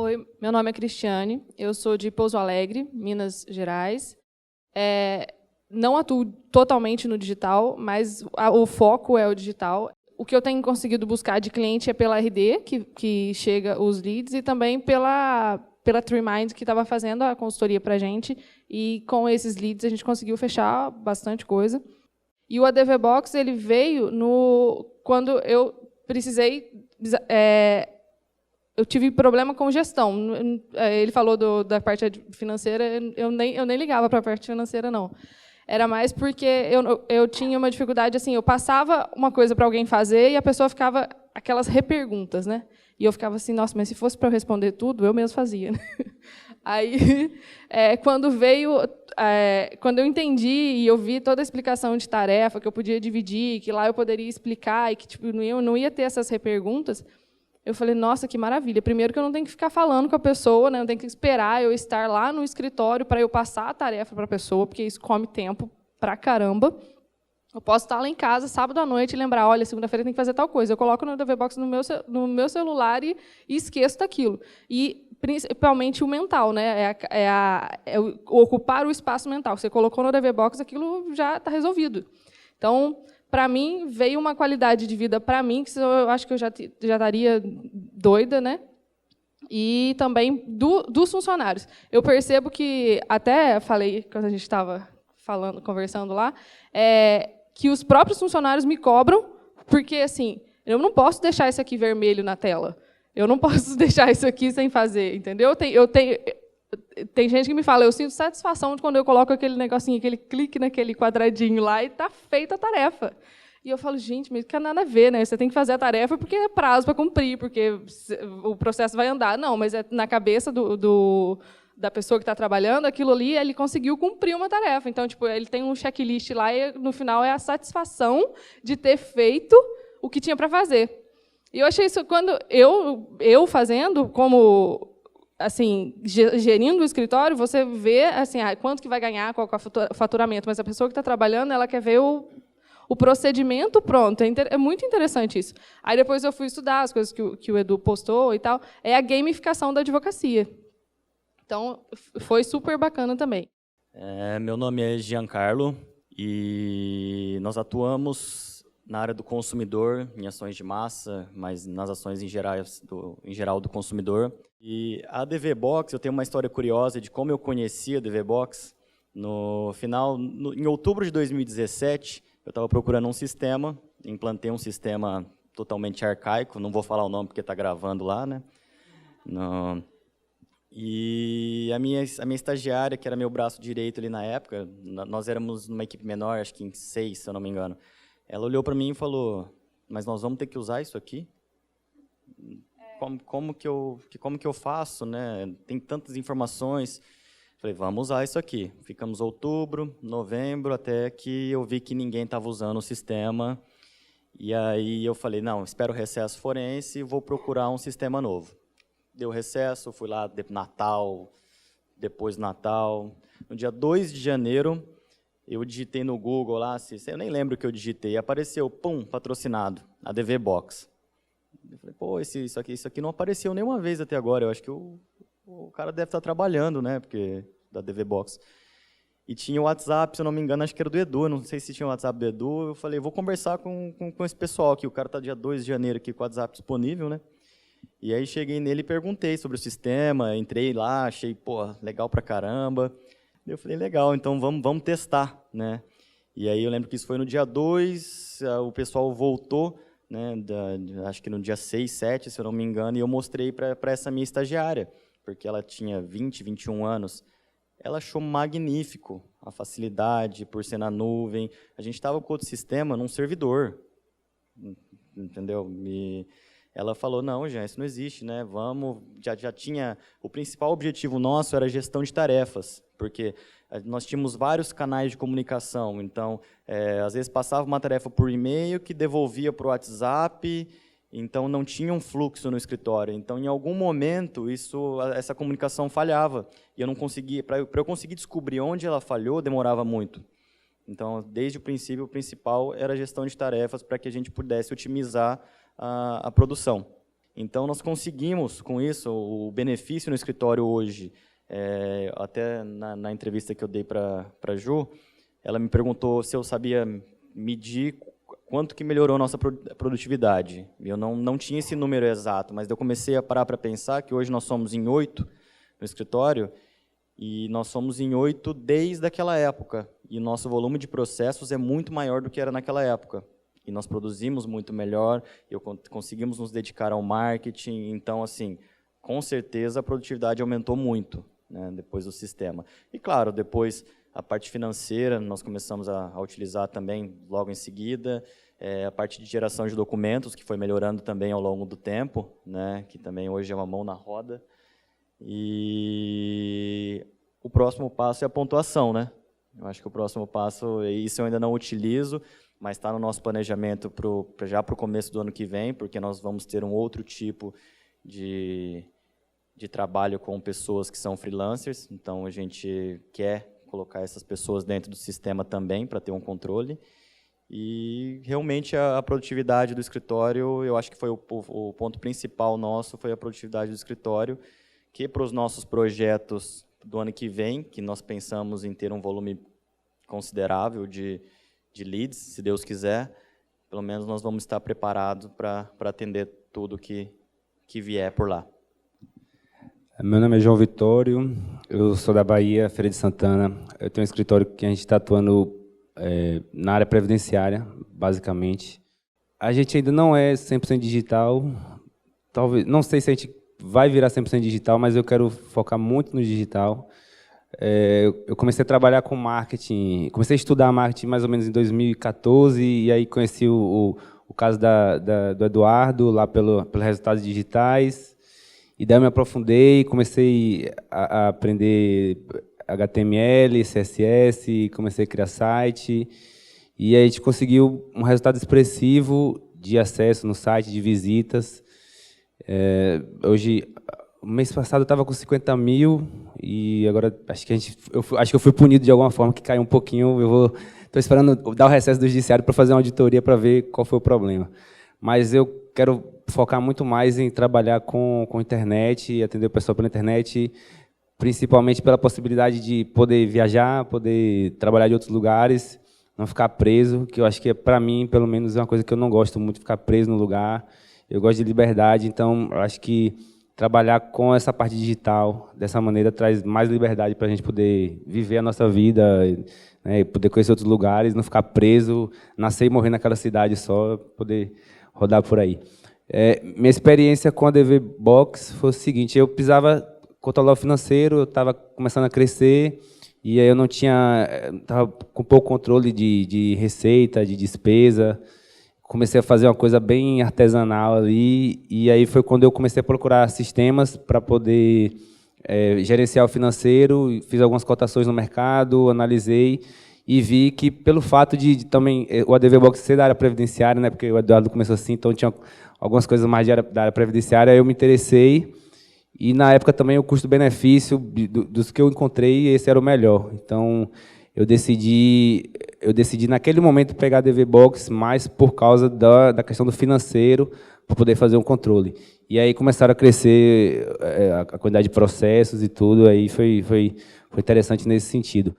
Oi, meu nome é Cristiane, eu sou de Pouso Alegre, Minas Gerais. Não atuo totalmente no digital, mas o foco é o digital. O que eu tenho conseguido buscar de cliente é pela RD, que chega os leads, e também pela TreeMind, que estava fazendo a consultoria para a gente, e com esses leads a gente conseguiu fechar bastante coisa. E o ADV Box ele veio quando eu precisei... eu tive problema com gestão. Ele falou da parte financeira, eu nem ligava para a parte financeira, não. Era mais porque eu tinha uma dificuldade, assim, eu passava uma coisa para alguém fazer e a pessoa ficava aquelas reperguntas, né? E eu ficava assim, nossa, mas se fosse para eu responder tudo, eu mesmo fazia. Aí, quando eu entendi e eu vi toda a explicação de tarefa, que eu podia dividir, que lá eu poderia explicar e que tipo, não ia ter essas reperguntas, eu falei, nossa, que maravilha. Primeiro que eu não tenho que ficar falando com a pessoa, né? Eu não tenho que esperar eu estar lá no escritório para eu passar a tarefa para a pessoa, porque isso come tempo pra caramba. Eu posso estar lá em casa, sábado à noite, e lembrar, olha, segunda-feira tem que fazer tal coisa. Eu coloco no ADV Box no meu celular e esqueço daquilo. E, principalmente, o mental, né? Ocupar o espaço mental. Você colocou no ADV Box, aquilo já está resolvido. Então, para mim, veio uma qualidade de vida para mim, que eu acho que eu já estaria doida, né? E também dos funcionários. Eu percebo que, até falei, quando a gente estava conversando lá, que os próprios funcionários me cobram, porque assim, eu não posso deixar isso aqui vermelho na tela. Eu não posso deixar isso aqui sem fazer, entendeu? Tem gente que me fala, eu sinto satisfação de quando eu coloco aquele negocinho, aquele clique naquele quadradinho lá e está feita a tarefa. E eu falo, gente, mas não tem nada a ver, né? Você tem que fazer a tarefa porque é prazo para cumprir, porque o processo vai andar. Não, mas é na cabeça da pessoa que está trabalhando, aquilo ali, ele conseguiu cumprir uma tarefa. Então, tipo, ele tem um checklist lá e, no final, é a satisfação de ter feito o que tinha para fazer. E eu achei isso, quando eu fazendo, como assim, gerindo o escritório, você vê assim, quanto que vai ganhar, qual que é o faturamento, mas a pessoa que está trabalhando, ela quer ver o procedimento pronto. É muito interessante isso. Aí depois eu fui estudar as coisas que o Edu postou e tal. É a gamificação da advocacia. Então, foi super bacana também. Meu nome é Giancarlo e nós atuamos na área do consumidor, em ações de massa, mas nas ações em geral do consumidor. E a ADV Box, eu tenho uma história curiosa de como eu conheci a ADV Box. Em outubro de 2017, eu estava procurando um sistema, implantei um sistema totalmente arcaico, não vou falar o nome porque está gravando lá, né? E a minha estagiária, que era meu braço direito ali na época, nós éramos numa equipe menor, acho que em 6, se eu não me engano, ela olhou para mim e falou, mas nós vamos ter que usar isso aqui? Como que eu faço, né? Tem tantas informações. Falei, vamos usar isso aqui. Ficamos outubro, novembro, até que eu vi que ninguém estava usando o sistema. E aí eu falei, não, espero o recesso forense e vou procurar um sistema novo. Deu recesso, fui lá, Natal, depois do Natal. No dia 2 de janeiro, eu digitei no Google lá, eu nem lembro o que eu digitei, apareceu, pum, patrocinado, ADV Box. Eu falei, pô, isso aqui não apareceu nenhuma vez até agora, eu acho que o cara deve estar trabalhando, né, porque da ADV Box. E tinha o WhatsApp, se eu não me engano, acho que era do Edu, não sei se tinha o WhatsApp do Edu, eu falei, vou conversar com esse pessoal aqui, o cara está dia 2 de janeiro aqui com o WhatsApp disponível, né? E aí cheguei nele e perguntei sobre o sistema, entrei lá, achei, pô, legal pra caramba. Eu falei, legal, então vamos testar, né? E aí eu lembro que isso foi no dia 2, o pessoal voltou, né, acho que no dia 6, 7, se eu não me engano, e eu mostrei para essa minha estagiária, porque ela tinha 20, 21 anos. Ela achou magnífico a facilidade por ser na nuvem. A gente estava com outro sistema num servidor, entendeu? E ela falou, não, Jean, isso não existe, né? Já tinha... O principal objetivo nosso era a gestão de tarefas, porque nós tínhamos vários canais de comunicação, então, às vezes passava uma tarefa por e-mail que devolvia para o WhatsApp, então não tinha um fluxo no escritório. Então, em algum momento, essa comunicação falhava, e eu não conseguia... Para eu conseguir descobrir onde ela falhou, demorava muito. Então, desde o princípio, o principal era a gestão de tarefas para que a gente pudesse otimizar a produção. Então, nós conseguimos, com isso, o benefício no escritório hoje, até na entrevista que eu dei para a Ju, ela me perguntou se eu sabia medir quanto que melhorou a nossa produtividade. Eu não tinha esse número exato, mas eu comecei a parar para pensar que hoje nós somos em 8 no escritório, e nós somos em 8 desde aquela época, e nosso volume de processos é muito maior do que era naquela época. E nós produzimos muito melhor, conseguimos nos dedicar ao marketing, então, assim, com certeza a produtividade aumentou muito, né, depois do sistema. E, claro, depois a parte financeira nós começamos a utilizar também logo em seguida, a parte de geração de documentos, que foi melhorando também ao longo do tempo, né, que também hoje é uma mão na roda. E o próximo passo é a pontuação, né? Eu acho que o próximo passo, isso eu ainda não utilizo, mas está no nosso planejamento já para o começo do ano que vem, porque nós vamos ter um outro tipo de trabalho com pessoas que são freelancers, então a gente quer colocar essas pessoas dentro do sistema também, para ter um controle. E realmente a produtividade do escritório, eu acho que foi o ponto principal nosso, foi a produtividade do escritório, que para os nossos projetos do ano que vem, que nós pensamos em ter um volume considerável de leads, se Deus quiser, pelo menos nós vamos estar preparados para atender tudo que vier por lá. Meu nome é João Vitório, eu sou da Bahia, Feira de Santana. Eu tenho um escritório que a gente está atuando na área previdenciária, basicamente. A gente ainda não é 100% digital, talvez, não sei se a gente vai virar 100% digital, mas eu quero focar muito no digital. Eu comecei a trabalhar com marketing, comecei a estudar marketing mais ou menos em 2014, e aí conheci o caso do Eduardo, lá pelos resultados digitais, e daí eu me aprofundei, comecei a aprender HTML, CSS, comecei a criar site, e aí a gente conseguiu um resultado expressivo de acesso no site, de visitas. Hoje, o mês passado eu estava com 50 mil, e agora acho que eu fui punido de alguma forma, que caiu um pouquinho. Estou esperando dar o recesso do judiciário para fazer uma auditoria para ver qual foi o problema. Mas eu quero focar muito mais em trabalhar com internet, e atender o pessoal pela internet, principalmente pela possibilidade de poder viajar, poder trabalhar em outros lugares, não ficar preso, que eu acho que, para mim, pelo menos, é uma coisa que eu não gosto muito, ficar preso no lugar. Eu gosto de liberdade, então eu acho que trabalhar com essa parte digital dessa maneira traz mais liberdade para a gente poder viver a nossa vida, né, poder conhecer outros lugares, não ficar preso, nascer e morrer naquela cidade só, poder rodar por aí. Minha experiência com a DV Box foi o seguinte: eu precisava controlar o financeiro, eu estava começando a crescer, e aí eu não tinha, estava com pouco controle de receita, de despesa. Comecei a fazer uma coisa bem artesanal ali, e aí foi quando eu comecei a procurar sistemas para poder gerenciar o financeiro, fiz algumas cotações no mercado, analisei, e vi que, pelo fato de também o ADV Box ser da área previdenciária, né, porque o Eduardo começou assim, então tinha algumas coisas mais da área previdenciária, eu me interessei, e na época também o custo-benefício dos que eu encontrei, esse era o melhor. Então, eu decidi naquele momento pegar a DV Box, mais por causa da questão do financeiro, para poder fazer um controle. E aí começaram a crescer a quantidade de processos e tudo, aí foi interessante nesse sentido.